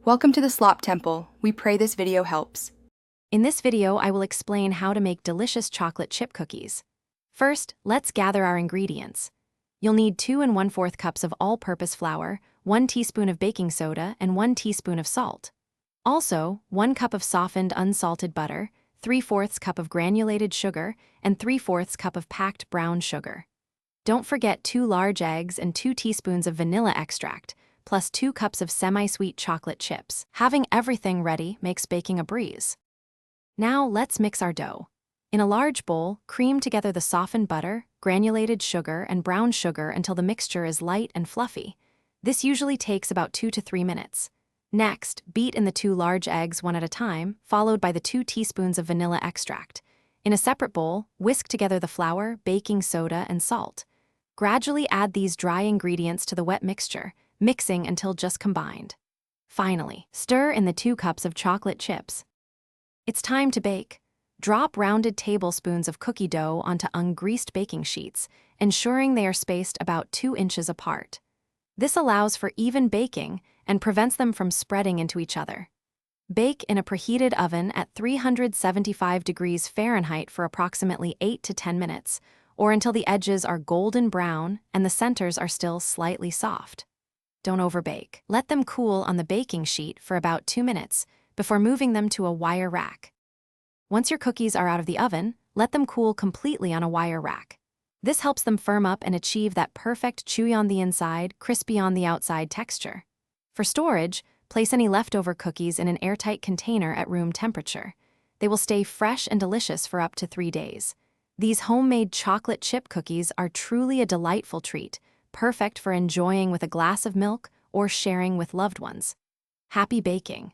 Welcome to the Slop Temple. We pray this video helps. In this video, I will explain how to make delicious chocolate chip cookies. First, let's gather our ingredients. You'll need 2 1/4 cups of all-purpose flour, 1 teaspoon of baking soda, and 1 teaspoon of salt. Also, 1 cup of softened unsalted butter, 3/4 cup of granulated sugar, and 3/4 cup of packed brown sugar. Don't forget 2 large eggs and 2 teaspoons of vanilla extract, plus 2 cups of semi-sweet chocolate chips. Having everything ready makes baking a breeze. Now let's mix our dough. In a large bowl, cream together the softened butter, granulated sugar, and brown sugar until the mixture is light and fluffy. This usually takes about 2 to 3 minutes. Next, beat in the 2 large eggs one at a time, followed by the 2 teaspoons of vanilla extract. In a separate bowl, whisk together the flour, baking soda, and salt. Gradually add these dry ingredients to the wet mixture, mixing until just combined. Finally, stir in the 2 cups of chocolate chips. It's time to bake. Drop rounded tablespoons of cookie dough onto ungreased baking sheets, ensuring they are spaced about 2 inches apart. This allows for even baking and prevents them from spreading into each other. Bake in a preheated oven at 375 degrees Fahrenheit for approximately 8 to 10 minutes, or until the edges are golden brown and the centers are still slightly soft. Don't overbake. Let them cool on the baking sheet for about 2 minutes before moving them to a wire rack. Once your cookies are out of the oven, let them cool completely on a wire rack. This helps them firm up and achieve that perfect chewy on the inside, crispy on the outside texture. For storage, place any leftover cookies in an airtight container at room temperature. They will stay fresh and delicious for up to 3 days. These homemade chocolate chip cookies are truly a delightful treat, perfect for enjoying with a glass of milk or sharing with loved ones. Happy baking!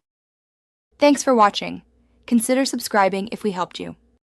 Thanks for watching. Consider subscribing if we helped you.